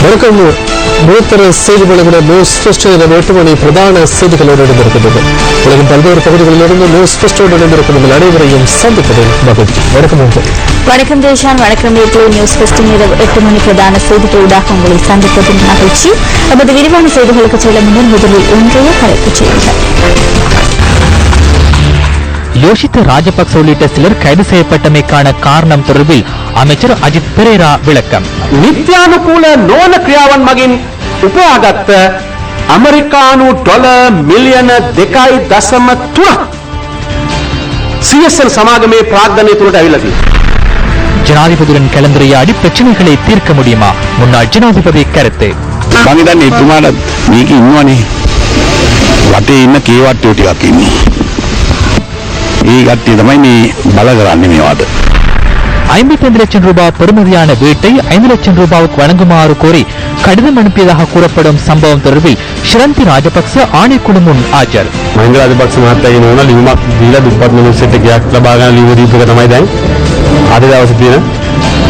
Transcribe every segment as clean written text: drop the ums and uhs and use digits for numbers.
வணக்கம். நூத்தர செய்தி வழங்கின நியூஸ் ஃபர்ஸ்ட் 8 மணி பிரதான செய்திகளோடு இணைந்திருக்கின்றது. உலகின் பல்வேறு பகுதிகளிலிருந்து நியூஸ் ஃபர்ஸ்டோடு இணைந்திருக்கும் அனைவரையும் சந்திப்பதில் மகிழ்ச்சி. வணக்கம். வணக்கம் தேஷான். வணக்கம். நியூஸ் ஃபர்ஸ்ட் 8 மணி பிரதான செய்திகளூடாக உங்களை சந்திப்பதில் மகிழ்ச்சி. நமது விரிவான செய்திகளுக்கு செல்ல முன்னர் முதலில் இன்றைய தலைப்புச் செய்திகள். யோஷித்த ராஜபக்ச உள்ளிட்ட சிலர் கைது செய்யப்பட்டமைக்கான காரணம் தொடர்பில் அமைச்சர் அஜித் பெரேரா விளக்கம். නිත්‍යානුකූල නොවන ක්‍රියාවන් මගින් උපයාගත්ත ඇමරිකානු ඩොලර් මිලියන 2.3 CSN සමාගමේ ප්‍රාග්ධනය තුළට ඇවිල්ලා තියෙනවා. ஜனாதிபதியுடன் கலந்துரையாடி பிரச்சனைகளை தீர்க்க முடியுமா? முன்னாள் ஜனாதிபதி கருத்து. මම හිතන්නේ එතුමාට මේක ඉන්නවනේ වටේ ඉන්න කේවට්ටියෝ ටිකක් ඉන්නේ. ඒ කට්ටිය තමයි මේ බල කරන්නේ මේවට. 55 லட்சம் ரூபாய் பெறுமதியான வீட்டை 5 லட்சம் ரூபாய்க்கு வழங்குமாறு கோரி கடிதம் அனுப்பியதாக கூறப்படும் சம்பவம் தொடர்பில் ஷிரந்தி ராஜபக்ச ආණ්ඩුව මුන් ආජර්. මහින්ද රාජපක්ෂ මහත්තයා කියනවා ලියුමක් දීලා දුප්පත් මිනිස්සුන්ට ගයක් ලබා ගන්න ලියුම දීපක තමයි දැන් අද දවසේ තියෙන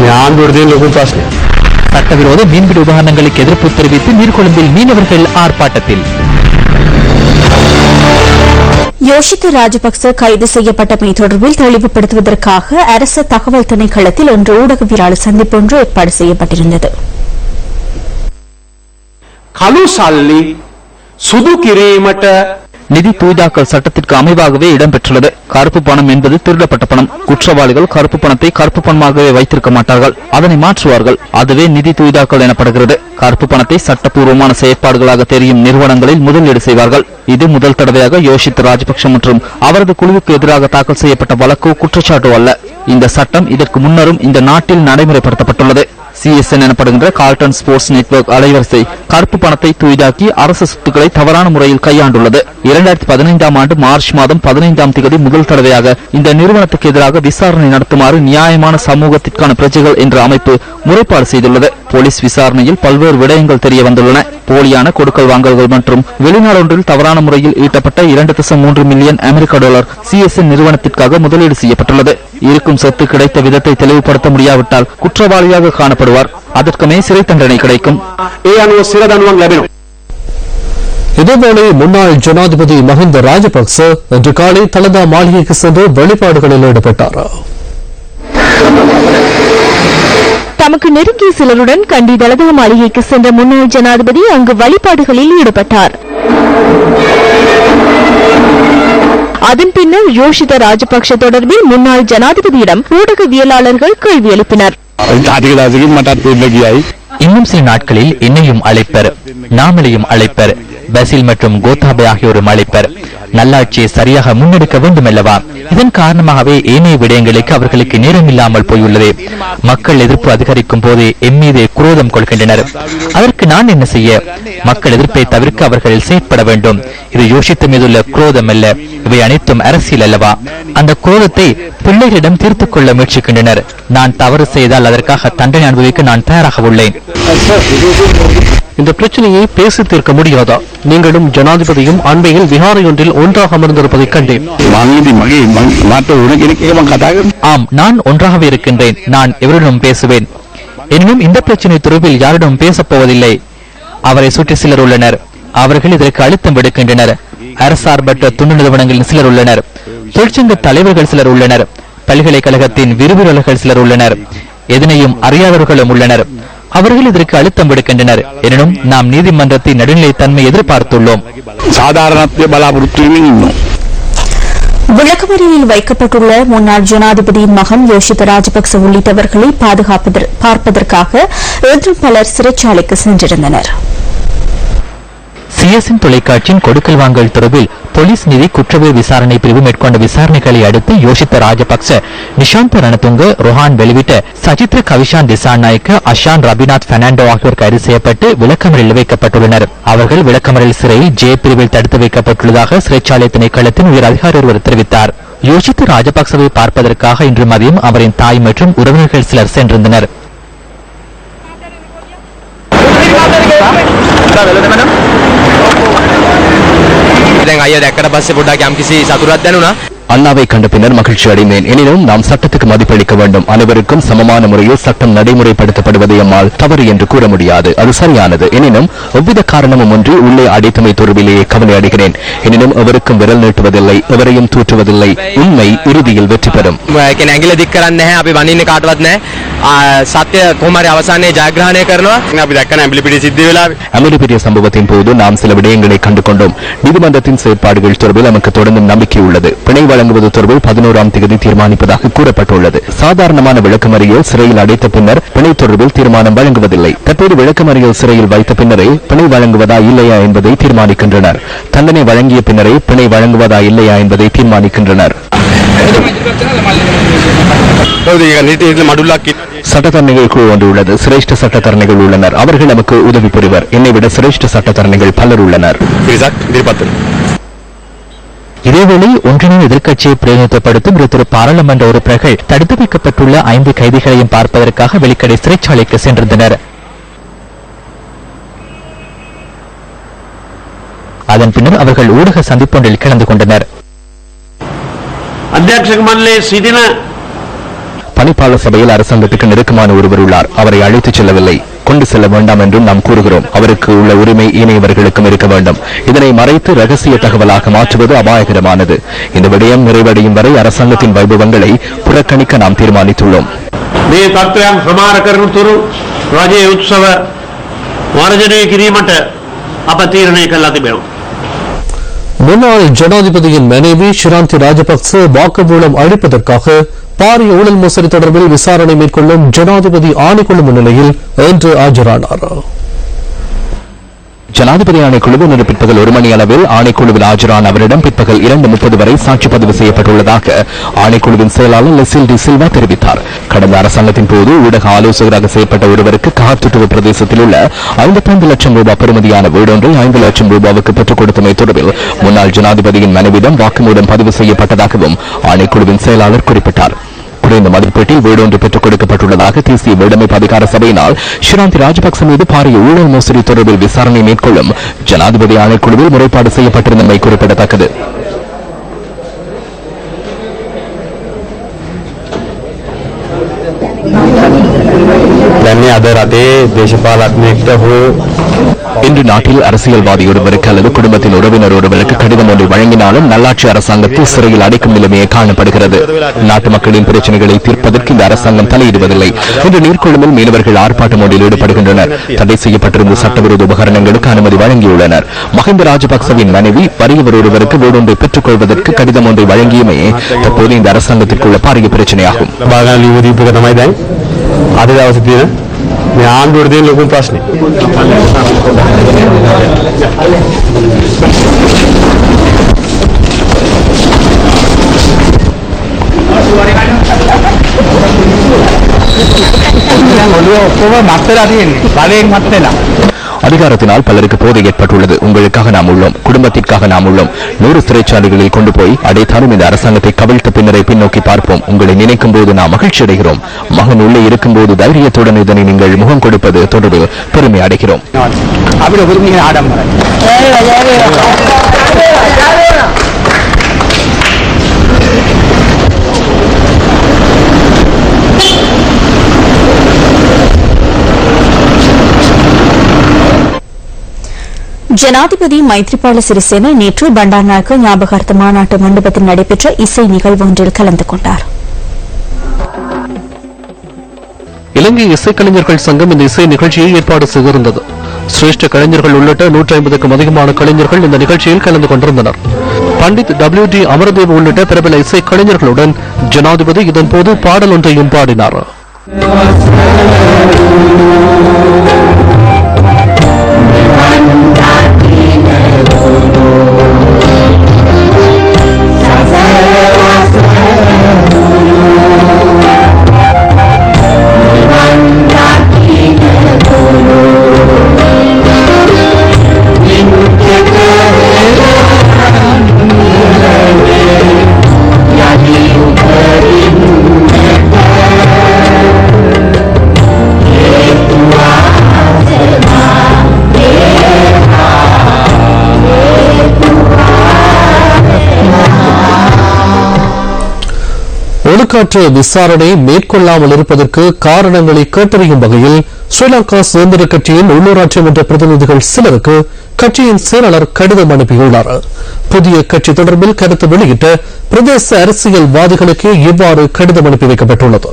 මේ ආණ්ඩුවට තියෙන ලොකු ප්‍රශ්නේ. சட்டவிரோத மீன்பிடி உபகரணங்களுக்கு எதிர்ப்பு தெரிவித்து நீர்கொழும்பில் மீனவர்கள் ஆர்ப்பாட்டத்தில். யோஷித்த ராஜபக்ச கைது செய்யப்பட்டமை தொடர்பில் தெளிவுபடுத்துவதற்காக அரசு தகவல் திணைக்களத்தில் இன்று ஊடகவியலாளர் சந்திப்பு ஒன்று ஏற்பாடு செய்யப்பட்டிருந்தது. කළු සල්ලි සුදු කිරීමට நிதி தூய்தாக்கல் சட்டத்திற்கு அமைவாகவே இடம்பெற்றுள்ளது. கருப்பு பணம் என்பது திருடப்பட்ட பணம். குற்றவாளிகள் கருப்பு பணத்தை கருப்பு பணமாகவே வைத்திருக்க மாட்டார்கள், அதனை மாற்றுவார்கள். அதுவே நிதி தூய்தாக்கல் எனப்படுகிறது. கருப்பு பணத்தை சட்டப்பூர்வமான செயற்பாடுகளாக தெரியும் நிறுவனங்களில் முதலீடு செய்வார்கள். இது முதல் தடவையாக யோஷித் ராஜபக்ஷ மற்றும் அவரது குழுவுக்கு எதிராக தாக்கல் செய்யப்பட்ட வழக்கு குற்றச்சாட்டு அல்ல. இந்த சட்டம் இதற்கு முன்னரும் இந்த நாட்டில் நடைமுறைப்படுத்தப்பட்டுள்ளது. CSN எனப்படுகின்ற கார்ல்டன் ஸ்போர்ட்ஸ் நெட்வொர்க் அலைவரிசை கருப்பு பணத்தை தூய்தாக்கி அரசு சொத்துக்களை தவறான முறையில் கையாண்டுள்ளது. 2015 ஆண்டு மார்ச் மாதம் 15ஆம் தேதி முதல் தடவையாக இந்த நிறுவனத்துக்கு எதிராக விசாரணை நடத்துமாறு நியாயமான சமூகத்திற்கான பிரஜைகள் என்ற அமைப்பு முறைப்பாடு செய்துள்ளது. போலீஸ் விசாரணையில் பல்வேறு விடயங்கள் தெரிய வந்துள்ளன. போலியான கொடுக்கல் வாங்கல்கள் மற்றும் வெளிநாடொன்றில் தவறான முறையில் ஈட்டப்பட்ட 2.3 மில்லியன் அமெரிக்க டாலர் CSN நிறுவனத்திற்காக முதலீடு செய்யப்பட்டுள்ளது. இருக்கும் சொத்து கிடைத்த விதத்தை தெளிவுபடுத்த முடியாவிட்டால் குற்றவாளியாக காணப்படுவார். அதற்குமே சிறை தண்டனை கிடைக்கும். இதேவேளை முன்னாள் ஜனாதிபதி மஹிந்த ராஜபக்ச இன்று காலை தலதா மாளிகைக்கு சென்று வழிபாடுகளில் ஈடுபட்டார். தமக்கு நெருங்கிய சிலருடன் கண்டி தலதா மாளிகைக்கு சென்ற முன்னாள் ஜனாதிபதி அங்கு வழிபாடுகளில் ஈடுபட்டார். அதன் பின்னர் யோஷித ராஜபக்ஷ தொடர்பில் முன்னாள் ஜனாதிபதியிடம் ஊடகவியலாளர்கள் கேள்வி எழுப்பினர். இன்னும் சில நாட்களில் என்னையும் அழைப்பர், நாமளையும் அழைப்பர், பசில் மற்றும் கோத்தாபே ஆகியோரும் அழைப்பர். நல்லாட்சியை சரியாக முன்னெடுக்க வேண்டும் அல்லவா? இதன் காரணமாகவே ஏனைய விடயங்களுக்கு அவர்களுக்கு நேரம் இல்லாமல் போயுள்ளது. மக்கள் எதிர்ப்பு அதிகரிக்கும் போது எம் மீது குரோதம் கொள்கின்றனர். அதற்கு நான் என்ன செய்ய? மக்கள் எதிர்ப்பை தவிர்க்க அவர்கள் செயற்பட வேண்டும். இது யோசித்த மீதுள்ள குரோதம் அல்ல, இவை அனைத்தும் அரசியல் அல்லவா? அந்த குரோதத்தை பிள்ளைகளிடம் தீர்த்துக் கொள்ள முயற்சிக்கின்றனர். நான் தவறு செய்தால் அதற்காக தண்டனை அனுபவிக்க நான் தயாராக உள்ளேன். இந்த பிரச்சனையை பேசி தீர்க்க முடியாதா? நீங்களும் ஜனாதிபதியும் அண்மையில் விஹாரையொன்றில் ஒன்றாக அமர்ந்திருப்பதை கண்டேன். ஆம், நான் ஒன்றாகவே இருக்கின்றேன். நான் எவரிடம் பேசுவேன். எனினும் இந்த பிரச்சனை தொடர்பில் யாரிடம் பேசப் போவதில்லை. அவரை சுற்றி சிலர் உள்ளனர். அவர்கள் இதற்கு அழுத்தம் விடுக்கின்றனர். அரசார்பற்ற துணை நிறுவனங்களின் சிலர் உள்ளனர். தொழிற்சங்க தலைவர்கள் சிலர் உள்ளனர். பல்கலைக்கழகத்தின் விரிவுரையாளர்கள் சிலர் உள்ளனர். எதனையும் அறியாதவர்களும் உள்ளனர். அவர்கள் இதற்கு அழுத்தம் விடுக்கின்றனர். எனினும் நாம் நீதிமன்றத்தின் நடுநிலைத்தன்மை எதிர்பார்த்துள்ளோம். விளக்கமறியலில் வைக்கப்பட்டுள்ள முன்னாள் ஜனாதிபதியின் மகன் யோஷித ராஜபக்ச உள்ளிட்டவர்களை பார்ப்பதற்காக இன்றும் பலர் சிறைச்சாலைக்கு சென்றிருந்தனர். CSN தொலைக்காட்சியின் கொடுக்கல் வாங்கல் தொடர்பில் போலீஸ் நிதி குற்றவியல் விசாரணை பிரிவு மேற்கொண்ட விசாரணைகளை அடுத்து யோஷித்த ராஜபக்ச, நிஷாந்த ரணதுங்க, ரோஹான் வெளிவிட்ட, சஜித்ர கவிஷான் திசாநாயக்க, அஷான் ரபிநாத் பெர்னாண்டோ ஆகியோர் கைது செய்யப்பட்டு விளக்கமறியலில் வைக்கப்பட்டுள்ளனர். அவர்கள் விளக்கமறியல் சிறையில் ஜே பிரிவில் தடுத்து வைக்கப்பட்டுள்ளதாக சிறைச்சாலை திணைக்களத்தின் உயர் அதிகாரி ஒருவர் தெரிவித்தார். யோசித்து ராஜபக்சவை பார்ப்பதற்காக இன்று மதியம் அவரின் தாய் மற்றும் உறவினர்கள் சிலர் சென்றிருந்தனர். அண்ணாவை கண்ட பின்னர் மகிழ்ச்சி அடைந்தேன். எனினும் நாம் சட்டத்துக்கு மதிப்பளிக்க வேண்டும். அனைவருக்கும் சமமான முறையில் சட்டம் நடைமுறைப்படுத்தப்படுவதை எம்மால் தவறு என்று கூற முடியாது. அது சரியானது. எனினும் எவ்வித காரணமும் ஒன்றி உள்ளே அடைத்தமை தொடர்பிலேயே கவலை அடைகிறேன். எனினும் எவருக்கும் விரல் நீட்டுவதில்லை, எவரையும் தூற்றுவதில்லை. உண்மை இறுதியில் வெற்றி பெறும். அமெரிக்க சம்பவத்தின் போது நாம் சில விடயங்களை கண்டு கொண்டோம். நீதிமன்றத்தின் செயற்பாடுகள் தொடர்பில் நமக்கு தொடர்ந்து நம்பிக்கை உள்ளது. பிணை வழங்குவது தொடர்பில் 11ஆம் தேதி தீர்மானிப்பதாக கூறப்பட்டுள்ளது. சாதாரணமான விளக்கமறியல் சிறையில் அடைத்த பின்னர் பிணை தொடர்பில் தீர்மானம் வழங்குவதில்லை. தற்போது விளக்கமறியல் சிறையில் வைத்த பின்னரே பிணை வழங்குவதா இல்லையா என்பதை தீர்மானிக்கின்றனர். தண்டனை வழங்கிய பின்னரே பிணை வழங்குவதா இல்லையா என்பதை தீர்மானிக்கின்றனர். சட்டத்தரணிகள் குழு ஒன்று உள்ளது. சிரேஷ்ட சட்டத்தரணிகள் உள்ளனர். அவர்கள் நமக்கு உதவி புரிவர். என்னை விட சிரேஷ்ட சட்டத்தரணிகள் பலர் உள்ளனர். இதேவேளை ஒன்றிணைந்த எதிர்க்கட்சியை பிரதிநிதித்துவப்படுத்தும் திரு பாராளுமன்ற உறுப்பினர்கள் தடுத்து வைக்கப்பட்டுள்ள 5 கைதிகளையும் பார்ப்பதற்காக வெளிக்கடை சிறைச்சாலைக்கு சென்றிருந்தனர். அதன் பின்னர் அவர்கள் ஊடக சந்திப்பொன்றில் கலந்து கொண்டனர். பணிப்பாளர் சபையில் அரசாங்கத்துக்கு நெருக்கமான ஒருவர் உள்ளார். அவரை அழைத்துச் செல்லவில்லை, கொண்டு செல்ல வேண்டாம் என்றும் நாம் கூறுகிறோம். அவருக்கு உள்ள உரிமை ஏனையவர்களுக்கும் இருக்க வேண்டும். இதனை மறைத்து ரகசிய தகவலாக மாற்றுவது அபாயகரமானது. இந்த விடயம் நிறைவடையும் வரை அரசாங்கத்தின் வைபவங்களை புறக்கணிக்க நாம் தீர்மானித்துள்ளோம். முன்னாள் ஜனாதிபதியின் மனைவி ஷிராந்தி ராஜபக்ச வாக்குமூலம் அளிப்பதற்காக பாரிய ஊழல் மோசடி தொடர்பில் விசாரணை மேற்கொள்ளும் ஜனாதிபதி ஆணைக்குழு முன்னிலையில் இன்று ஆஜரானார். ஜனாதிபதி ஆணைக்குழு இன்று பிற்பகல் 1 மணி அளவில் ஆணைக்குழுவில் ஆஜரான அவரிடம் பிற்பகல் 2:30 வரை சாட்சி பதிவு செய்யப்பட்டுள்ளதாக ஆணைக்குழுவின் செயலாளர் லெசில் டி சில்வா தெரிவித்தார். கடந்த அரசாங்கத்தின் போது ஊடக ஆலோசகராக செயற்பட்ட ஒருவருக்கு காத்துட்டுவ பிரதேசத்தில் உள்ள 55 லட்சம் ரூபாய் பெறுமதியான வீடொன்றை 5 லட்சம் ரூபாவுக்கு பெற்றுக் கொடுத்தமை தொடர்பில் முன்னாள் ஜனாதிபதியின் மனைவிடம் வாக்குமூலம் பதிவு செய்யப்பட்டதாகவும் ஆணைக்குழுவின் செயலாளர் குறிப்பிட்டார். குறைந்த மதிப்பீட்டில் வீடு ஒன்று பெற்றுக் கொடுக்கப்பட்டுள்ளதாக தேசிய வீடமைப்பு அதிகார சபையினால் ஷிராந்தி ராஜபக்ச மீது பாரிய ஊழல் மோசடி தொடர்பில் விசாரணை மேற்கொள்ளும் ஜனாதிபதி ஆணைக்குழுவில் முறைப்பாடு செய்யப்பட்டிருந்தமை குறிப்பிடத்தக்கது. இன்று நாட்டில் அரசியல்வாதி ஒருவருக்கு அல்லது குடும்பத்தின் உறவினர் ஒருவருக்கு கடிதம் ஒன்றை வழங்கினாலும் நல்லாட்சி அரசாங்கத்தில் சிறையில் அடைக்கும் நிலைமையை காணப்படுகிறது. நாட்டு மக்களின் பிரச்சனைகளை தீர்ப்பதற்கு இந்த அரசாங்கம் தலையிடுவதில்லை. இன்று நீர்கொழும்பில் மீனவர்கள் ஆர்ப்பாட்டம் ஒன்றில் ஈடுபடுகின்றனர். தடை செய்யப்பட்டிருந்த சட்டவிரோத உபகரணங்களுக்கு அனுமதி வழங்கியுள்ளனர். மஹிந்த ராஜபக்சவின் மனைவி வறியவர் ஒருவருக்கு வீடொன்றை பெற்றுக் கொள்வதற்கு கடிதம் ஒன்றை வழங்கியமே தற்போது இந்த அரசாங்கத்திற்குள்ள பாரிய பிரச்சனையாகும். ආණ්ඩුවට ලොකු ප්‍රශ්නේ. அதிகாரத்தினால் பலருக்கு போதை ஏற்பட்டுள்ளது. உங்களுக்காக நாம் உள்ளோம், குடும்பத்திற்காக நாம் உள்ளோம். 100 சிறைச்சாலைகளில் கொண்டு போய் அடைத்தாலும் இந்த அரசாங்கத்தை கவிழ்த்த பின்னரை பின்னோக்கி பார்ப்போம். உங்களை நினைக்கும் போது நாம் மகிழ்ச்சி அடைகிறோம். மகன் உள்ளே இருக்கும் போது தைரியத்துடன் இதனை நீங்கள் முகம் கொடுப்பது தொடர்பில் பெருமை அடைகிறோம். ஜனாதிபதி மைத்ரிபால சிறிசேன நேற்று பண்டார்நாயக்க ஞாபகார்த்த மாநாட்டு மண்டபத்தில் நடைபெற்ற இசை நிகழ்வு ஒன்றில் கலந்து கொண்டார். இலங்கை இசைக்கலைஞர்கள் சங்கம் இந்த இசை நிகழ்ச்சியை ஏற்பாடு செய்திருந்தது. சிரேஷ்ட கலைஞர்கள் உள்ளிட்ட 150க்கும் அதிகமான கலைஞர்கள் இந்த நிகழ்ச்சியில் கலந்து கொண்டிருந்தனர். பண்டித் WD அமரதேவ் உள்ளிட்ட பிரபல இசை கலைஞர்களுடன் ஜனாதிபதி இதன்போது பாடல் ஒன்றையும் பாடினார். ஒழுக்காற்று விசாரணை மேற்கொள்ளாமல் இருப்பதற்கு காரணங்களை கேட்டறியும் வகையில் ஸ்ரீலங்கா சுதந்திர கட்சியின் உள்ளூராட்சி மன்ற பிரதிநிதிகள் சிலருக்கு கட்சியின் செயலாளர் கடிதம் அனுப்பியுள்ளார். புதிய கட்சி தொடர்பில் கருத்து வெளியிட்ட பிரதேச அரசியல்வாதிகளுக்கு இவ்வாறு கடிதம் அனுப்பி வைக்கப்பட்டுள்ளது.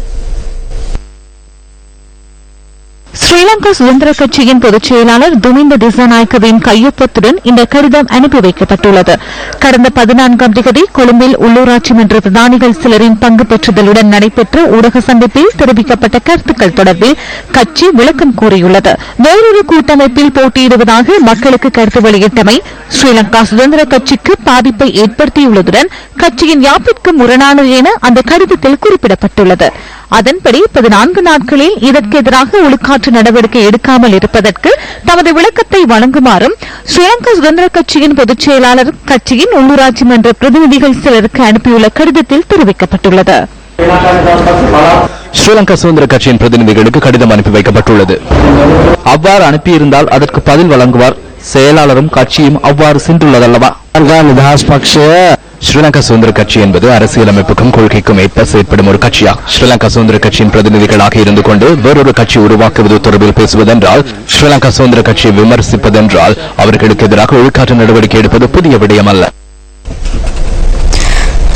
ஸ்ரீலங்கா சுதந்திர கட்சியின் பொதுச் செயலாளர் துமிந்த திசாநாயக்கவின் கையொப்பத்துடன் இந்த கடிதம் அனுப்பி வைக்கப்பட்டுள்ளது. கடந்த 14ஆம் தேதி கொழும்பில் உள்ளூராட்சி மன்ற பிரதானிகள் சிலரின் பங்கு பெற்றுதலுடன் நடைபெற்ற ஊடக சந்திப்பில் தெரிவிக்கப்பட்ட கருத்துக்கள் தொடர்பில் கட்சி விளக்கம் கூறியுள்ளது. வேறொரு கூட்டமைப்பில் போட்டியிடுவதாக மக்களுக்கு கருத்து வெளியிட்டமை ஸ்ரீலங்கா சுதந்திர கட்சிக்கு பாதிப்பை ஏற்படுத்தியுள்ளதுடன் கட்சியின் யாப்பிற்கு முரணானது என அந்த கடிதத்தில் குறிப்பிடப்பட்டுள்ளது. அதன்படி 14 நாட்களில் இதற்கு எதிராக ஒழுக்காற்று நடவடிக்கை எடுக்காமல் இருப்பதற்கு தமது விளக்கத்தை வழங்குமாறும் ஸ்ரீலங்கா சுதந்திர கட்சியின் பொதுச் செயலாளர் கட்சியின் உள்ளூராட்சி மன்ற பிரதிநிதிகள் சிலருக்கு அனுப்பியுள்ள கடிதத்தில் தெரிவிக்கப்பட்டுள்ளது. ஸ்ரீலங்கா சுதந்திர கட்சியின் பிரதிநிதிகளுக்கு கடிதம் அனுப்பி வைக்கப்பட்டுள்ளது. அவ்வாறு அனுப்பியிருந்தால் அதற்கு பதில் வழங்குவார். செயலாளரும் கட்சியும் அவ்வாறு சென்றுள்ளதல்லவா? ஸ்ரீலங்கா சுதந்திர கட்சி என்பது அரசியலமைப்புக்கும் கொள்கைக்கும் ஏற்ப செயற்படும் ஒரு கட்சியா? ஸ்ரீலங்கா சுதந்திர கட்சியின் பிரதிநிதிகளாக இருந்து கொண்டு வேறொரு கட்சி உருவாக்குவது தொடர்பில் பேசுவதென்றால், ஸ்ரீலங்கா சுதந்திர கட்சியை விமர்சிப்பதென்றால் அவர்களுக்கு எதிராக ஒழுக்காற்று நடவடிக்கை எடுப்பது புதிய விடயம் அல்ல.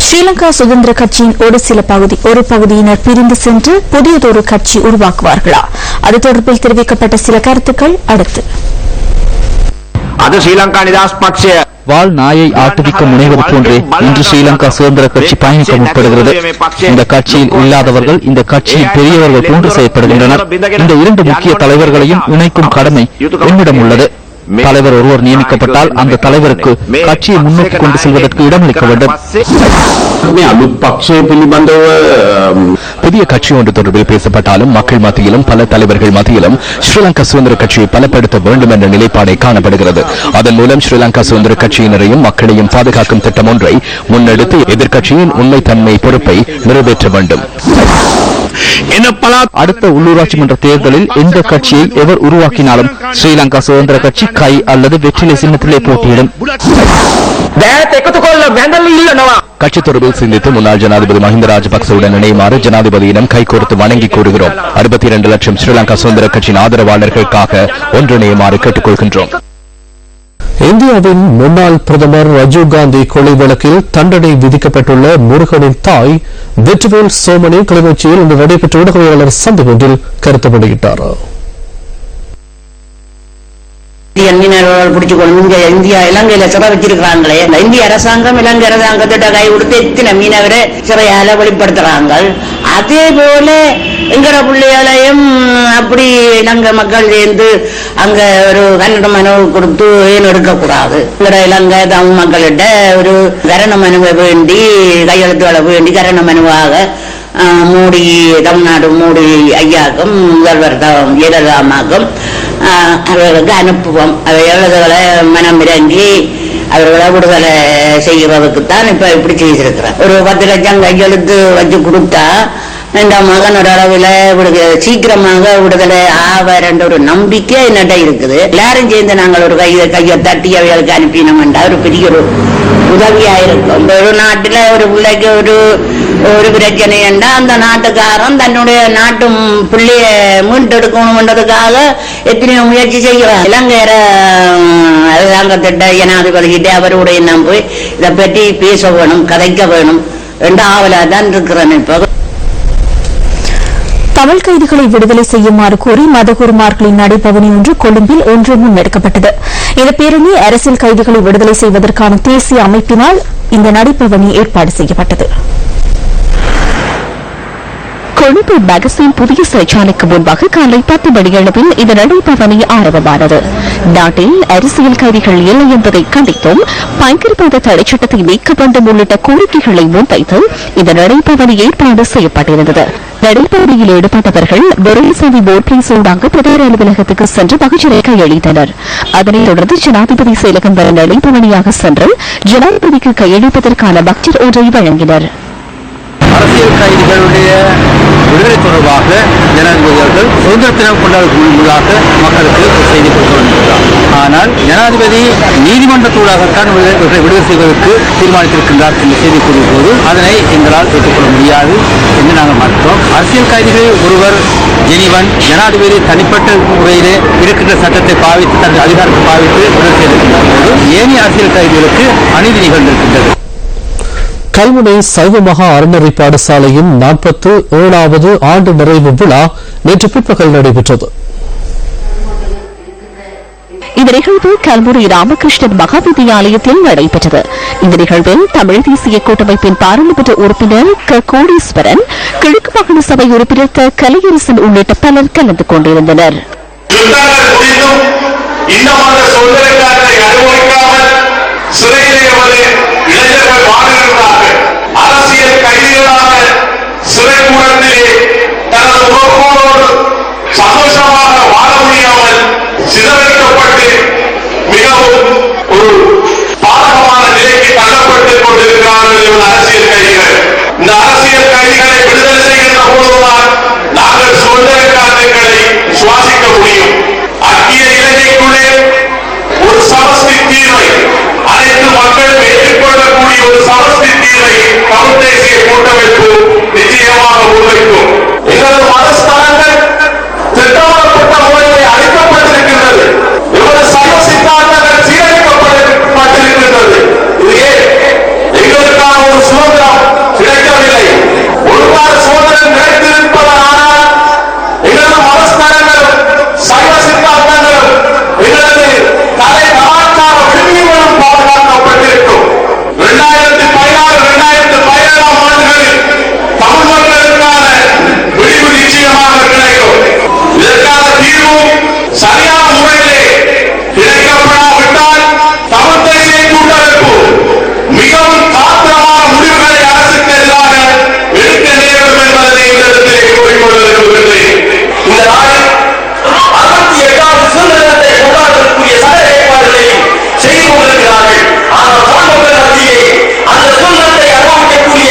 ஸ்ரீலங்கா சுதந்திர கட்சியின் ஒரு பகுதியினர் பிரிந்து சென்று புதியதொரு கட்சி உருவாக்குவார்களா? அது தொடர்பில் தெரிவிக்கப்பட்ட சில கருத்துக்கள் அடுத்து. அது ஸ்ரீலங்கா நிதாஸ் பக்ஷ வால் நாயை ஆட்டுவிக்க முனைவது போன்றே இன்று ஸ்ரீலங்கா சுதந்திர கட்சி பயணிக்க முற்படுகிறது. இந்த கட்சியில் இல்லாதவர்கள் இந்த கட்சியில் பெரியவர்கள் போன்று செயற்படுகின்றனர். இந்த 2 முக்கிய தலைவர்களையும் இணைக்கும் கடமை என்னிடம் உள்ளது. தலைவர் ஒருவர் நியமிக்கப்பட்டால் அந்த தலைவருக்கு கட்சியை முன்னோக்கி கொண்டு செல்வதற்கு இடமளிக்க வேண்டும். புதிய கட்சி ஒன்று தொடர்பில் பேசப்பட்டாலும் மக்கள் மத்தியிலும் பல தலைவர்கள் மத்தியிலும் ஸ்ரீலங்கா சுதந்திர கட்சியை பலப்படுத்த வேண்டும் என்ற நிலைப்பாடை காணப்படுகிறது. அதன் மூலம் ஸ்ரீலங்கா சுதந்திர கட்சியினரையும் மக்களையும் பாதுகாக்கும் திட்டம் ஒன்றை முன்னெடுத்து எதிர்க்கட்சியின் உண்மைத்தன்மை பொறுப்பை நிறைவேற்ற வேண்டும். அடுத்த உள்ளூராட்சி மன்ற தேர்தலில் எந்த கட்சியை எவர் உருவாக்கினாலும் ஸ்ரீலங்கா சுதந்திர கட்சி கை அல்லது வெற்றிலை சின்னத்திலே போட்டியிடும். கட்சி தொடர்பில் சிந்தித்து முன்னாள் ஜனாதிபதி மஹிந்த ராஜபக்சவுடன் இணையுமாறு ஜனாதிபதியிடம் கைகோர்த்து வணங்கி கூறுகிறோம். 62 லட்சம் ஸ்ரீலங்கா சுதந்திர கட்சியின் ஆதரவாளர்களுக்காக ஒன்றிணையுமாறு கேட்டுக் கொள்கின்றோம். இந்தியாவின் முன்னாள் பிரதமர் ராஜீவ்காந்தி கொலை வழக்கில் தண்டனை விதிக்கப்பட்டுள்ள முருகனின் தாய் வெற்றிவேல் சோமனி கிளிநொச்சியில் இன்று நடைபெற்ற ஊடகவியலாளர் சந்திப்பு ஒன்றில் கருத்து வெளியிட்டார். மீனவர்கள் பிடிச்சுக்கொள்ளும் இந்தியா இலங்கையில சிறை வச்சிருக்கிறாங்களே, இந்திய அரசாங்கம் இலங்கை அரசாங்கத்திட்ட கை கொடுத்து எத்தனை மீனவரை சிறையால வெளிப்படுத்துறாங்க. அதே போல எங்கட பிள்ளைகளையும் அப்படி இலங்கை மக்கள் சேர்ந்து அங்க ஒரு கன்னட மனு கொடுத்து ஏன் எடுக்கக்கூடாது? எங்கட இலங்கை தமிழ் மக்கள்கிட்ட ஒரு கரண மனுவை வேண்டி கையெழுத்துக்களை வேண்டி கரண மனுவாக மோடி தமிழ்நாடு மோடி ஐயாக்கும் முதல்வர் ஜெயலலிதாமாக்கும் அவர்களுக்கு அனுப்புவோம். எழுதுகளை மனம் இறங்கி அவர்களை விடுதலை செய்கிறதுக்குத்தான் இப்ப இப்படி செய்திருக்கிறேன். ஒரு 10 லட்சம் கையெழுத்து வச்சு கொடுத்தா இந்த மகனோட அளவில் சீக்கிரமாக விடுதலை ஆவார்ன்ற ஒரு நம்பிக்கை என்னட்ட இருக்குது. எல்லாரும் சேர்ந்து நாங்கள் ஒரு கையை தட்டி அவைகளுக்கு அனுப்பினோம்டா ஒரு பெரிய ஒரு உதவியா இருக்கும். ஒரு நாட்டுல ஒரு பிள்ளைக்கு ஒரு பிரச்சனை என்றா அந்த நாட்டுக்காரன் தன்னுடைய நாட்டு பிள்ளைய மீட்டெடுக்கணும்ன்றதுக்காக எத்தனையோ முயற்சி செய்கிறார். இலங்கையர அரசாங்கத்திட்ட ஜனாதிபதிகிட்ட அவருடைய நாம் போய் இதை பற்றி பேச வேணும், கதைக்க வேணும் என்ற ஆவலா தான் இருக்கிறேன். இப்போ தமிழ் கைதிகளை விடுதலை செய்யுமாறு கோரி மதகுருமார்களின் நடைபவனி ஒன்று கொழும்பில் ஒன்று முன்னெடுக்கப்பட்டது. இந்த பேரணி அரசியல் கைதிகளை விடுதலை செய்வதற்கான தேசிய அமைப்பினால் இந்த நடைபவனி ஏற்பாடு செய்யப்பட்டது. கொழும்பு மேகசின் புதிய சிறைச்சாலைக்கு முன்பாக காலை 10 மணியளவில் இந்த நடைபவனி ஆரம்பமானது. நாட்டில் அரசியல் கைதிகள் இல்லை என்பதை கண்டித்தும் பயங்கரவாத தடைச் சட்டத்தை நீக்க வேண்டும் உள்ளிட்ட கோரிக்கைகளை முன்வைத்து இந்த நடைபவனி ஏற்பாடு செய்யப்பட்டிருந்தது. நடைபவனியில் ஈடுபட்டவர்கள் வெறுசாமி போர்பிளேஸ் ஊடாக பிரதமர் அலுவலகத்துக்கு சென்று மகிழ்ச்சியை கையளித்தனர். அதனைத் தொடர்ந்து ஜனாதிபதி செயலகம் வர நடைபவனியாக சென்று ஜனாதிபதிக்கு கையளிப்பதற்கான பக்ஜெட் ஒன்றை வழங்கினர். அரசியல் கைதிகளுடைய விடுதலை தொடர்பாக ஜனாதிபதி அவர்கள் சுதந்திர தினம் கொண்டாடுவதாக மக்களுக்கு செய்தி கொடுத்து வருகிறார். ஆனால் ஜனாதிபதி நீதிமன்றத்தூடாகத்தான் விடுதலை செய்வதற்கு தீர்மானித்திருக்கின்றார் என்று செய்தி கூறும் போது அதனை எங்களால் ஏற்றுக்கொள்ள முடியாது. நாங்கள் மறுத்தோம். அரசியல் கைதிகளில் ஒருவர் ஜெனிவன் ஜனாதிபதி தனிப்பட்ட முறையிலே இருக்கின்ற சட்டத்தை பாவித்து தனது அதிகாரத்தை பாவித்து விடுதலை செய்திருக்கின்ற போது ஏனைய அரசியல் கைதிகளுக்கு அநீதி நிகழ்ந்திருக்கின்றது. கல்முனை சைவ மகா அறநெறி பாடசாலையின் 47வது ஆண்டு நிறைவு விழா நேற்று பிற்பகல் நடைபெற்றது. இந்த நிகழ்வு கல்முனை ராமகிருஷ்ணன் மகா வித்தியாலயத்தில் நடைபெற்றது. இந்த நிகழ்வில் தமிழ் தேசிய கூட்டமைப்பின் பாராளுமன்ற உறுப்பினர் க கோடீஸ்வரன், கிழக்கு மாகாண சபை உறுப்பினர் க கலையரசன் உள்ளிட்ட பலர் கலந்து கொண்டிருந்தனர். அரசியல் கைதிகளாக சிறைக்கூடத்திலே தனது உறவோடு சந்தோஷமாக வாழ முடியாமல் சிதறடிக்கப்பட்டு மிகவும் ஒரு பாதகமான நிலைக்கு தள்ளப்பட்டுக் கொண்டிருக்கிறார்கள் அரசியல் கைதிகள். இந்த அரசியல் கைதிகளை விடுதலை செய்கின்ற போதுதான் நாங்கள் சுதந்திர காலங்களை சுவாசிக்க முடியும். அக்கிய இலங்கைக்குள்ளே ஒரு சமஸ்தி தீர்வை அனைத்து மக்களும் ஏற்றுக்கொள்ளக்கூடிய ஒரு சமஸ்தி தீர்வை தமிழ் தேசிய கூட்டமைப்பு நிச்சயமாக முன்வைக்கும். எங்களது மதஸ்தலங்கள் திட்டமிடப்பட்ட முறையிலே அளிக்கப்பட்டிருக்கின்றது. எங்களது சைவ சித்தாந்தங்கள் சீரழிக்கப்பட்டிருக்கின்றது. இது ஏன் எங்களுக்கான ஒரு சுதந்திரம் கிடைக்கவில்லை. ஒழுங்கான சுதந்திரம் கிடைத்திருப்பதனால் எங்களது மதஸ்தலங்களும் சைவ சித்தாந்தங்களும் எங்களது கலை கலாச்சார விழுமியங்களும் பாதுகாக்கப்பட்டிருக்கும். 2016-2017 ஆண்டுகளில் தமிழ் மக்களுக்கான விழிவு நிச்சயமாக கிடைக்கும். இதற்கான தீர்வும் சரியான முறையிலே கிடைக்கப்படாவிட்டால் தமிழ் தேசிய கூட்டமைப்பு மிகவும் தாத்திரமான முடிவுகளை அரசுக்கு எதிராக எடுக்க நேரும் என்பதை இந்த இடத்திலே கூறிக்கொள்ள விரும்புகின்றேன். இந்த நாளில் 68வது சுதந்திரத்தை கொண்டாடுவதற்குரிய சட்ட ஏற்பாடுகளையும் செய்து கொண்டிருக்கிறார்கள். ஆனால் தமிழ் மக்கள் மத்தியிலே அந்த சுதந்திரத்தை அனுபவிக்கக்கூடிய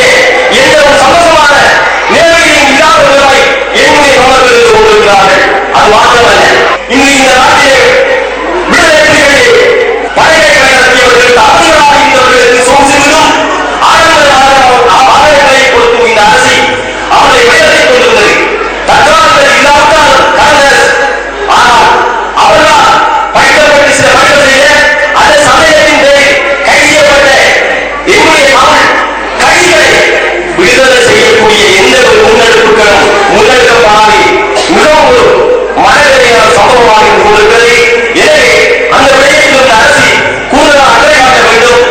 எந்த ஒரு சமசமான நேரடியும் இல்லாதவர்களை என்னுடைய தமிழர்கள் இருந்து கொண்டிருக்கிறார்கள். அது மாத்திரமல்ல, இன்று இந்த நாட்டிலே விடுதலை புலிகளிலே படைகளை நடத்தியவர்களுக்கு அரசியலாக இருந்தவர்களுக்கு சோசியலிசம் ஆதரவுகளை கொடுக்கும் இந்த அரசு அவர்களை உயர்த்தி கொண்டிருந்தது. தற்காலத்தில் இல்லாவிட்டால் காங்கிரஸ், ஆனால் அவர்களால் பயன்படுத்தி சில மனிதர்களே அந்த சமயத்தின் பேரில் கைது செய்யப்பட்ட என்னுடைய தமிழ் கைதிகளை விடுதலை செய்யக்கூடிய எந்த ஒரு முன்னெடுப்புகளும் முன்னெடுக்கப்படாது. மிகவும் ஒரு மனநிலையான சம்பவமாக இருந்து கொண்டிருக்கிறது. எனவே அந்த விடயத்தில் இந்த அரசு கூடுதலாக அக்கறை காட்ட வேண்டும்.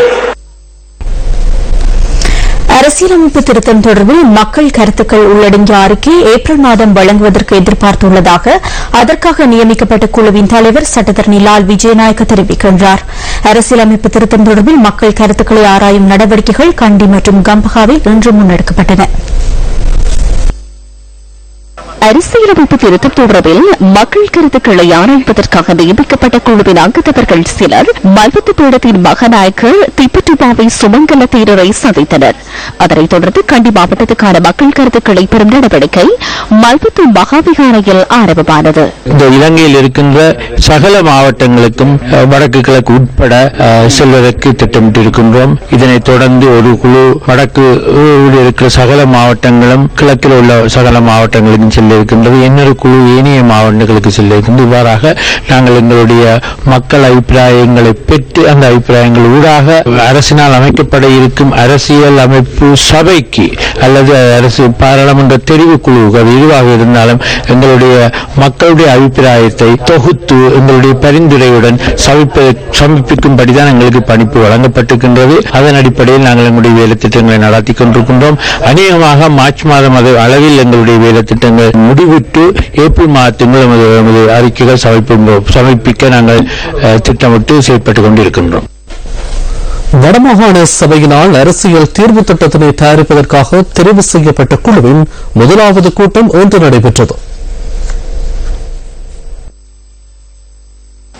அரசியலமைப்பு திருத்தம் தொடர்பில் மக்கள் கருத்துக்கள் உள்ளடங்கிய அறிக்கை ஏப்ரல் மாதம் வழங்குவதற்கு எதிர்பார்த்துள்ளதாக அதற்காக நியமிக்கப்பட்ட குழுவின் தலைவர் சட்டத்தரணி லால் விஜயநாயக்க தெரிவிக்கின்றார். அரசியலமைப்பு திருத்தம் தொடர்பில் மக்கள் கருத்துக்களை ஆராயும் நடவடிக்கைகள் கண்டி மற்றும் கம்பஹாவில் இன்று முன்னெடுக்கப்பட்டன. அரசியலமைப்பு திருத்தம் தொடர்பில் மக்கள் கருத்துக்களை ஆராய்வதற்காக நியமிக்கப்பட்ட குழுவின் அங்கத்தவர்கள் சிலர் மல்வத்து பீடத்தின் மகநாயக்கர் திப்பட்டுபாவை சுமங்கல தேரரை சந்தித்தனர். அதனைத் தொடர்ந்து கண்டி மாவட்டத்துக்கான மக்கள் கருத்துக்களை பெறும் நடவடிக்கை மல்வத்து மகாவிகாரையில் ஆரம்பமானது. இந்த இலங்கையில் இருக்கின்ற சகல மாவட்டங்களுக்கும் வடக்கு கிழக்கு உட்பட செல்வதற்கு திட்டமிட்டிருக்கின்றோம். இதனைத் தொடர்ந்து ஒரு குழு வடக்கு இருக்கிற சகல மாவட்டங்களும் கிழக்கில் உள்ள சகல மாவட்டங்களுக்கும் செல்ல இருக்கின்றது. இன்னொரு குழு ஏனைய மாவட்டங்களுக்கு செல்ல இருக்கின்றது. இவ்வாறாக நாங்கள் எங்களுடைய மக்கள் அபிப்பிராயங்களை பெற்று அந்த அபிப்பிராயங்கள் ஊடாக அரசினால் அமைக்கப்பட இருக்கும் அரசியல் அமைப்பு சபைக்கு அல்லது அரசு பாராளுமன்ற தெரிவு குழுவுகள் எதுவாக இருந்தாலும் எங்களுடைய மக்களுடைய அபிப்பிராயத்தை தொகுத்து எங்களுடைய பரிந்துரையுடன் சமர்ப்பிக்கும்படிதான் எங்களுக்கு பணிப்பு வழங்கப்பட்டிருக்கின்றது. அதன் அடிப்படையில் நாங்கள் எங்களுடைய வேலை திட்டங்களை நடத்தி கொண்டிருக்கின்றோம். அநேகமாக மார்ச் மாதம் அளவில் எங்களுடைய வேலை திட்டங்கள் முடிவிட்டு ஏப்ரல் மாதத்தில் நமது அறிக்கைகள் சமர்ப்பிக்க நாங்கள் திட்டமிட்டு செயல்பட்டுக் கொண்டிருக்கின்றோம். வடமாகாண சபையினால் அரசியல் தீர்வு திட்டத்தினை தயாரிப்பதற்காக தெரிவு செய்யப்பட்ட குழுவின் முதலாவது கூட்டம் இன்று நடைபெற்றது.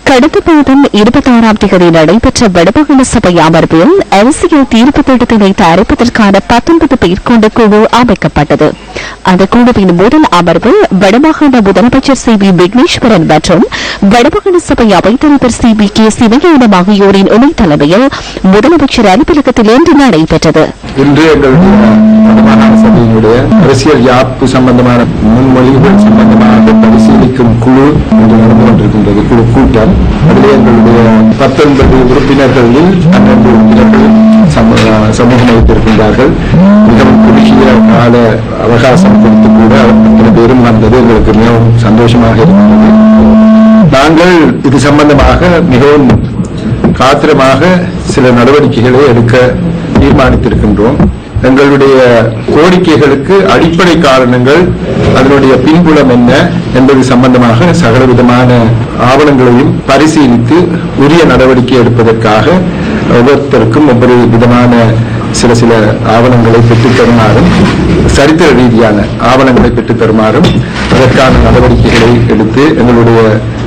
கடந்த மாதம் 26ஆம் தேதி நடைபெற்ற வடமாகாண சபை அமர்வில் அரசியல் தீர்ப்பு திட்டத்தினை தயாரிப்பதற்கான 19 பேர் கொண்ட குழு அமைக்கப்பட்டது. அந்த குழுவின் முதல் அமர்வு வடமாகாண முதலமைச்சர் சி வி விக்னேஸ்வரன் மற்றும் வடமாகாண சபை அவைத்தலைவர் சி வி கே சிவஞானம் ஆகியோரின் இணை தலைமையில் முதலமைச்சர் அலுவலகத்தில் இன்று நடைபெற்றது. இன்று எங்களுடைய வடமாகாண சபையினுடைய அரசியல் யாப்பு சம்பந்தமான முன்மொழிவுகள் சம்பந்தமாக பரிசீலிக்கும் குழு இன்று நடந்து கொண்டிருக்கின்றது. குழு கூட்டம். அதிலே எங்களுடைய 19 உறுப்பினர்களில் 12 உறுப்பினர்கள் சமூகம் வைத்திருக்கின்றார்கள். மிகவும் குறுகிய கால அவகாசம் கொடுத்து கூட அத்தனை பேரும் வந்தது எங்களுக்கு மிகவும் சந்தோஷமாக இருக்கிறது. நாங்கள் இது சம்பந்தமாக மிகவும் காத்திரமாக சில நடவடிக்கைகளை எடுக்க தீர்மானித்திருக்கின்றோம். எங்களுடைய கோரிக்கைகளுக்கு அடிப்படை காரணங்கள், அதனுடைய பின்புலம் என்ன என்பது சம்பந்தமாக சகல விதமான ஆவணங்களையும் பரிசீலித்து உரிய நடவடிக்கை எடுப்பதற்காக ஒவ்வொருத்தருக்கும் ஒவ்வொரு விதமான சில ஆவணங்களை பெற்றுத் தருமாறும், சரித்திர ரீதியான ஆவணங்களை பெற்றுத் தருமாறும் அதற்கான நடவடிக்கைகளை எடுத்து எங்களுடைய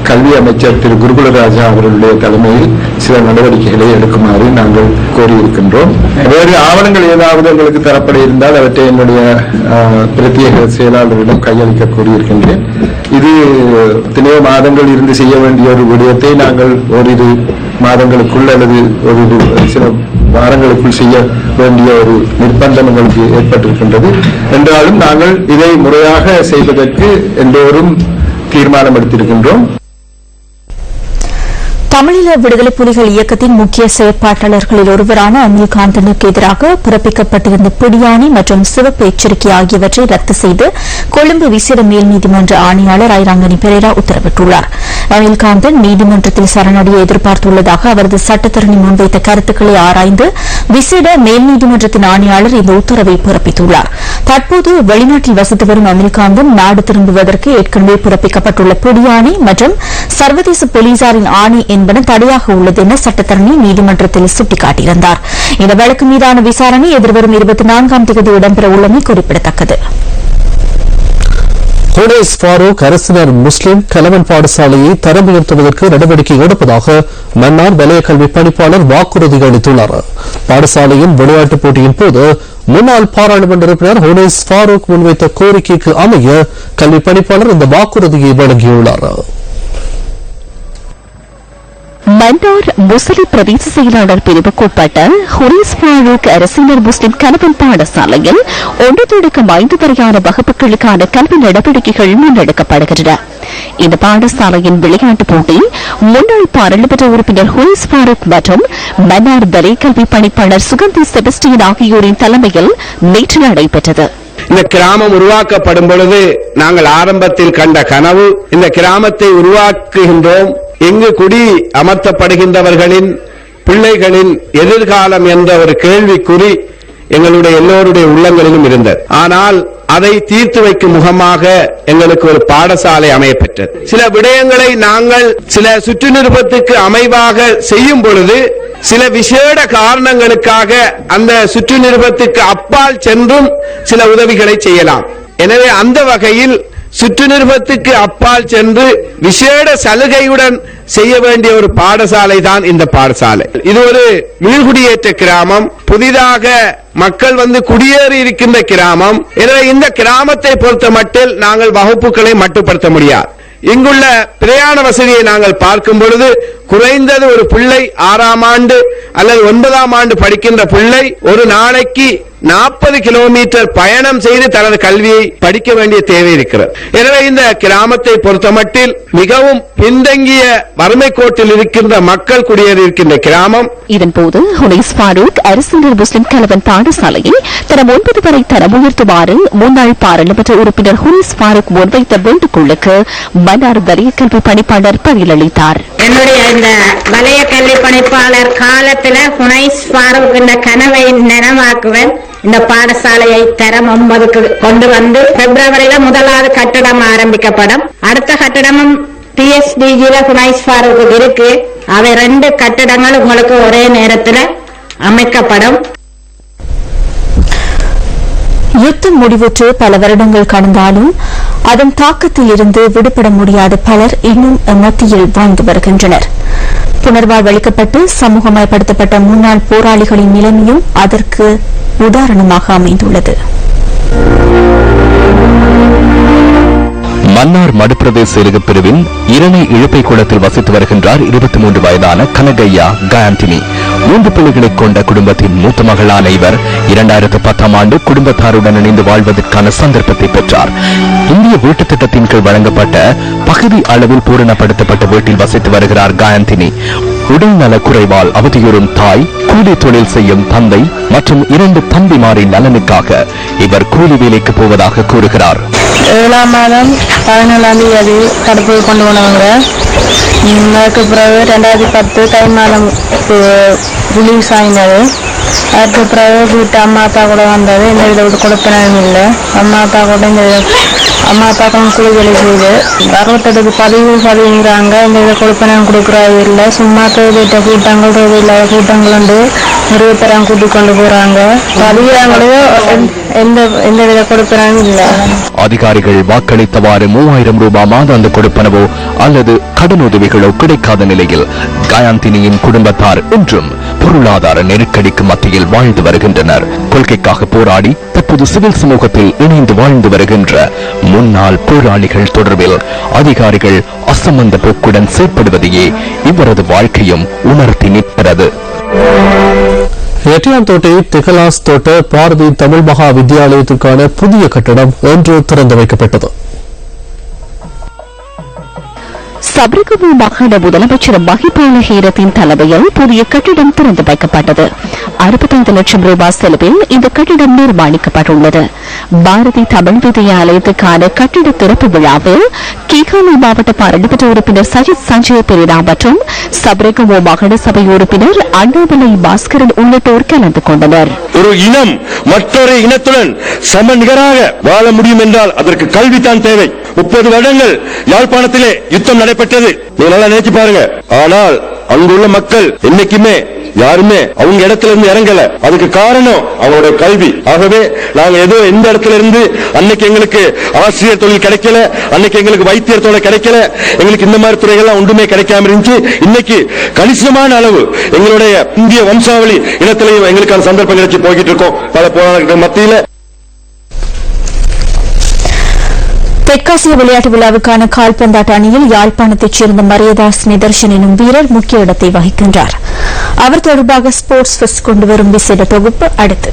கல்வி அமைச்சர் திரு குருகுலராஜா அவர்களுடைய தலைமையில் சில நடவடிக்கைகளை எடுக்குமாறு நாங்கள் கோரியிருக்கின்றோம். வேறு ஆவணங்கள் ஏதாவது உங்களுக்கு தரப்பட இருந்தால் அவற்றை என்னுடைய பிரத்யேக செயலாளரிடம் கையளிக்க கூறியிருக்கின்றேன். இது எத்தனையோ மாதங்கள் இருந்து செய்ய வேண்டிய ஒரு விடயத்தை நாங்கள் ஓரிரு மாதங்களுக்குள் அல்லது ஒரு சில வாரங்களுக்குள் செய்ய வேண்டிய ஒரு நிர்பந்தம் எங்களுக்கு ஏற்பட்டிருக்கின்றது. என்றாலும் நாங்கள் இதை முறையாக செய்வதற்கு எல்லோரும் தீர்மானம் எடுத்திருக்கின்றோம். தமிழீழ விடுதலை புலிகள் இயக்கத்தின் முக்கிய செயற்பாட்டாளர்களில் ஒருவரான அனில்காந்தனுக்கு எதிராக பிறப்பிக்கப்பட்டிருந்த பிடியாணை மற்றும் சிவப்பு எச்சரிக்கை ஆகியவற்றை ரத்து செய்து கொழும்பு விசேட மேல் நீதிமன்ற ஆணையாளர் ஐராங்கனி பெரேரா உத்தரவிட்டுள்ளார். அனில்காந்தன் நீதிமன்றத்தில் சரணடைய எதிர்பார்த்துள்ளதாக அவரது சட்டத்தரணி முன்வைத்த கருத்துக்களை ஆராய்ந்து விசேட மேல் நீதிமன்றத்தின் ஆணையாளர் இந்த உத்தரவை பிறப்பித்துள்ளார். தற்போது வெளிநாட்டில் வசித்து வரும் அனில்காந்தன் நாடு திரும்புவதற்கு ஏற்கனவே பிறப்பிக்கப்பட்டுள்ள பிடியாணை மற்றும் சர்வதேச போலீசாரின் ஆணை என்பன தடையாக உள்ளது என சட்டத்தரணி நீதிமன்றத்தில் சுட்டிக்காட்டியிருந்தார். இந்த வழக்கு மீதான விசாரணை எதிர்வரும் 24ஆம் தேதி இடம்பெற உள்ளமை குறிப்பிடத்தக்கது. ஹுனைஸ் ஃபாரூக் அரசினர் முஸ்லிம் கலவன் பாடசாலையை தரம் உயர்த்துவதற்கு நடவடிக்கை எடுப்பதாக மன்னார் வலய கல்வி பணிப்பாளர் வாக்குறுதி அளித்துள்ளார். பாடசாலையின் விளையாட்டுப் போட்டியின் போது முன்னாள் பாராளுமன்ற உறுப்பினர் ஹுனைஸ் ஃபாரூக் முன்வைத்த கோரிக்கைக்கு அமைய கல்வி பணிப்பாளர் இந்த வாக்குறுதியை வழங்கியுள்ளார். மன்னார் முஸ்லிம் பிரதேச செயலாளர் பிரிவுக்குட்பட்ட ஹுனைஸ் ஃபாரூக் அரசினர் முஸ்லிம் கலவன் பாடசாலையில் 1-5 வரையான வகுப்புகளுக்கான கல்வி நடவடிக்கைகள் முன்னெடுக்கப்படுகின்றன. இந்த பாடசாலையின் விளையாட்டுப் போட்டி முன்னாள் பாராளுமன்ற உறுப்பினர் ஹுனைஸ் ஃபாரூக் மற்றும் மன்னார் வலய கல்வி பணிப்பாளர் சுகந்தி செபஸ்டியன் ஆகியோரின் தலைமையில் நேற்று நடைபெற்றது. இந்த கிராமம் உருவாக்கப்படும் பொழுது நாங்கள் ஆரம்பத்தில் கண்ட கனவு, இந்த கிராமத்தை உருவாக்குகின்றோம், எங்கு குடி அமர்த்தப்படுகின்றவர்களின் பிள்ளைகளின் எதிர்காலம் என்ற ஒரு கேள்விக்குறி எங்களுடைய எல்லோருடைய உள்ளங்களிலும் இருந்தது. ஆனால் அதை தீர்த்து வைக்கும் முகமாக எங்களுக்கு ஒரு பாடசாலை அமையப்பெற்றது. சில விடயங்களை நாங்கள் சில சுற்று நிருபத்துக்கு அமைவாக செய்யும் பொழுது சில விசேட காரணங்களுக்காக அந்த சுற்று நிருபத்துக்கு அப்பால் சென்றும் சில உதவிகளை செய்யலாம். எனவே அந்த வகையில் சுற்று நிருபத்துக்கு அப்பால் சென்று விசேட சலுகையுடன் செய்ய வேண்டிய ஒரு பாடசாலை தான் இந்த பாடசாலை. இது ஒரு மீள்குடியேற்ற கிராமம், புதிதாக மக்கள் வந்து குடியேறி இருக்கின்ற கிராமம். எனவே இந்த கிராமத்தை பொறுத்த மட்டில் நாங்கள் வகுப்புகளை மட்டுப்படுத்த முடியாது. இங்குள்ள பிரயாண வசதியை நாங்கள் பார்க்கும் பொழுது குறைந்தது ஒரு பிள்ளை 6ஆம் ஆண்டு அல்லது 9ஆம் ஆண்டு படிக்கின்ற பிள்ளை ஒரு நாளைக்கு 40 கிலோமீட்டர் பயணம் செய்து தனது கல்வியை படிக்க வேண்டிய தேவை இருக்கிறது. எனவே இந்த கிராமத்தை பொறுத்தமட்டில் மிகவும் பின்தங்கிய வறுமை கோட்டில் இருக்கின்ற மக்கள் குடியேறி இருக்கின்ற கிராமம். இதன்போது ஹுனைஸ் ஃபாரூக் அரசினர் முஸ்லிம் கலவன் பாடசாலையை தரம் 9 வரை தரம் உயர்த்துமாறு முன்னாள் பாராளுமன்ற உறுப்பினர் ஹுனைஸ் ஃபாரூக் முன்வைத்த வேண்டுகோளுக்கு மன்னார் வலய கல்வி பணிப்பாளர் பதிலளித்தார். என்னுடைய இந்த வலய கல்வி பணிப்பாளர் காலத்துல ஹுனைஸ் ஃபாரூக் இந்த கனவை நனவாக்குவேன். இந்த பாடசாலையை தரம் 9க்கு கொண்டு வந்து பிப்ரவரியில முதலாவது கட்டடம் ஆரம்பிக்கப்படும். அடுத்த கட்டடமும் PSDG ஹுனைஸ் ஃபாரூக் இருக்கு. அவை 2 கட்டடங்கள் உங்களுக்கு ஒரே நேரத்தில் அமைக்கப்படும். யுத்தம் முடிவுற்று பல வருடங்கள் கடந்தாலும் அதன் தாக்கத்தில் இருந்து விடுபட முடியாத பலர் இன்னும் மத்தியில் வாழ்ந்து வருகின்றனர். புனர்வாழ்வளிக்கப்பட்டு சமூகமயப்படுத்தப்பட்ட முன்னாள் போராளிகளின் நிலைமையும் அதற்கு உதாரணமாக அமைந்துள்ளது. மன்னார் மடுப்புற பிரதேச செயலக பிரிவின் இரணை இழுப்பை குளத்தில் வசித்து வருகின்றார் 23 வயதான கனகையா கயாண்டினி. 3 பிள்ளைகளை கொண்ட குடும்பத்தின் மூத்த மகளான இவர் 2010ஆம் ஆண்டு குடும்பத்தாருடன் இணைந்து வாழ்வதற்கான சந்தர்ப்பத்தை பெற்றார். இந்திய வீட்டு திட்டத்தின் கீழ் வழங்கப்பட்ட பகுதி அளவில் பூரணப்படுத்தப்பட்ட வீட்டில் வசித்து வருகிறார் கயாண்டினி. உடல்நல குறைவால் அவதியுறும் தாய், கூலி தொழில் செய்யும் தந்தை மற்றும் 2 தம்பிமாரின் நலனுக்காக இவர் கூலி வேலைக்கு போவதாக கூறுகிறார். 7ஆம் மாதம் 17ஆம் தேதி தடுப்பு கொண்டு போனவங்க. அதுக்கு பிறகு 2010 தை மாதம் ரிலீஸ் ஆகினது. அதுக்கு பிறகு வீட்டு அம்மா அப்பா கூட வந்தது. இந்த இதை விட்டு கொடுப்பினும் இல்லை. அம்மா அப்பா கூட இந்த அம்மா அப்பாக்கும் கூலி வேலை செய்து 68க்கு பதிவுங்கிறாங்க. இந்த இதை கொடுப்பினும் கொடுக்குறது இல்லை. சும்மா தேவையிட்ட கூட்டங்கள் தேவையில்லாத கூட்டங்கள் உண்டு. நிறைய பேரும் கூட்டிக் கொண்டு போறாங்க. பதிவுறாங்களோ எந்த வித கொடுப்பினும் இல்லை. அதிகாரிகள் வாக்களித்தவாறு 3000 ரூபாய் மாதாந்த கொடுப்பனவோ அல்லது கடனுதவிகளோ கிடைக்காத நிலையில் கயாந்தினியின் குடும்பத்தார் இன்றும் பொருளாதார நெருக்கடிக்கு மத்தியில் வாழ்ந்து வருகின்றனர். கொள்கைக்காக போராடி தற்போது சிவில் சமூகத்தில் இணைந்து வாழ்ந்து வருகின்ற முன்னாள் போராளிகள் தொடர்பில் அதிகாரிகள் அசம்பந்த போக்குடன் செயற்படுவதையே இவரது வாழ்க்கையும் உணர்த்தி நிற்கிறது. எட்டியாந்தோட்டை திகலாஸ் தோட்ட பாரதி தமிழ் மகா வித்தியாலயத்திற்கான புதிய கட்டடம் இன்று திறந்து வைக்கப்பட்டது. சபரகமு மாகாண முதலமைச்சர் மஹிபால ஹீரத்தின் தலைமையில் புதிய கட்டிடம் திறந்து வைக்கப்பட்டது. 65 லட்சம் ரூபாய் செலவில் இந்த கட்டிடம் நிர்மாணிக்கப்பட்டுள்ளது. பாரதி தமிழ் வித்தியாலயத்துக்கான கட்டிட திறப்பு விழாவில் கீகாலி மாவட்ட பாராளுமன்ற உறுப்பினர் சஜித் சஞ்சய பெரிரா மற்றும் சபரகமு மாகாண சபை உறுப்பினர் அண்ணாமலை பாஸ்கரன் உள்ளிட்டோர் கலந்து கொண்டனர். ஒரு இனம் மற்றொரு இனத்துடன் சம நிகராக வாழ முடியும் என்றால் அதற்கு கல்விதான் தேவை. 30 வருடங்கள் யாழ்ப்பாணத்திலே யுத்தம் நடைபெற்றது. நீங்க நல்லா நினைச்சு பாருங்க. ஆனால் அங்குள்ள மக்கள் என்னைக்குமே யாருமே அவங்க இடத்துல இருந்து இறங்கல. அதுக்கு காரணம் அவங்களுடைய கல்வி. ஆகவே நாங்க ஏதோ எந்த இடத்துல இருந்து அன்னைக்கு எங்களுக்கு ஆசிரியர் தொழில் கிடைக்கல, அன்னைக்கு எங்களுக்கு வைத்தியர் தொழில் கிடைக்கல, எங்களுக்கு இந்த மாதிரி துறைகள்லாம் ஒன்றுமே கிடைக்காம இருந்துச்சு. இன்னைக்கு கணிசமான அளவு எங்களுடைய இந்திய வம்சாவளி இடத்திலேயும் எங்களுக்கான சந்தர்ப்பம் கிடைச்சு போய்கிட்டு இருக்கோம் பல போராட்டங்கள் மத்தியில. தெற்காசிய விளையாட்டு விழாவுக்கான கால்பந்தாட்ட அணியில் யாழ்ப்பாணத்தைச் சேர்ந்த மரியதாஸ் நிதர்ஷன் எனும் வீரர் முக்கிய இடத்தை வகிக்கின்றார். அவர் தொடர்பாக ஸ்போர்ட்ஸ் ஃபெஸ்ட் கொண்டுவரும் விசேட தொகுப்பு அடுத்து.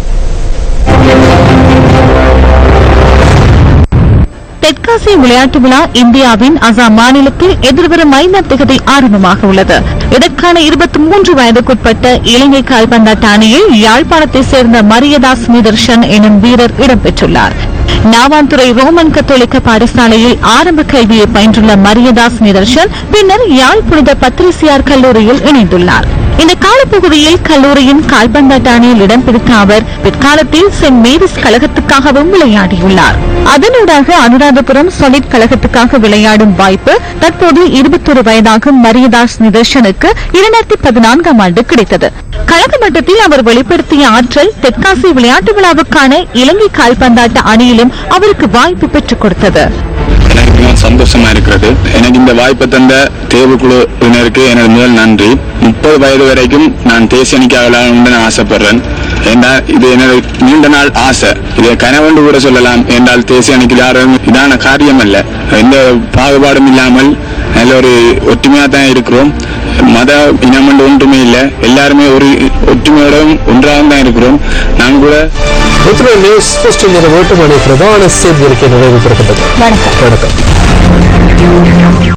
தெற்காசிய விளையாட்டு விழா இந்தியாவின் அசாம் மாநிலத்தில் எதிர்வரும் 5ஆம் தேதி ஆரம்பமாக உள்ளது. இதற்கான 23 வயதுக்குட்பட்ட இலங்கை கால்பந்தாட்ட அணியில் யாழ்ப்பாணத்தை சேர்ந்த மரியதாஸ் நிதர்ஷன் எனும் வீரர் இடம்பெற்றுள்ளார். நாவாந்துறை ரோமன் கத்தோலிக்க பாடசாலையில் ஆரம்ப கல்வியை பயின்றுள்ள மரியதாஸ் நிதர்ஷன் பின்னர் யாழ் புனித பத்ரிசியார் கல்லூரியில் இணைந்துள்ளார். இந்த காலப்பகுதியில் கல்லூரியின் கால்பந்தாட்ட அணியில் இடம் பிடித்த அவர் பிற்காலத்தில் சென்ட் மேரிஸ் கழகத்துக்காகவும் விளையாடியுள்ளார். அதனூடாக அனுராதபுரம் சொலிட் கழகத்துக்காக விளையாடும் வாய்ப்பு தற்போது 21 வயதாகும் மரியதாஸ் நிதர்ஷனுக்கு 2014ஆம் ஆண்டு கிடைத்தது. கழக மட்டத்தில் அவர் வெளிப்படுத்திய ஆற்றல் தெற்காசிய விளையாட்டு விழாவுக்கான இலங்கை கால்பந்தாட்ட அணியிலும் அவருக்கு வாய்ப்பு பெற்றுக் கொடுத்தது. எனக்கு சந்தோஷமா இருக்கிறது. எனக்கு இந்த வாய்ப்பை தந்த தேர்வுக்குழுவினருக்கு எனது முதல் நன்றி. 30 வயது வரைக்கும் நான் தேசிய அணிக்கு விளையாடணும்னு ஆசைப்படுறேன். என்றால் இது எனது நீண்ட நாள் ஆசை. இதை கனவென்று கூட சொல்லலாம். என்றால் தேசிய அணிக்கு விளையாடுறது இதான காரியம் அல்ல. எந்த பாகுபாடும் இல்லாமல் நல்ல ஒரு ஒற்றுமையா தான் இருக்கிறோம். மத இனம் ஒன்றுமே இல்லை. எல்லாருமே ஒரு ஒற்றுமையோடும் ஒன்றாக தான் இருக்கிறோம். நான் கூட பிரதான செய்தி நிறைவு பெறுகின்றது. வணக்கம்.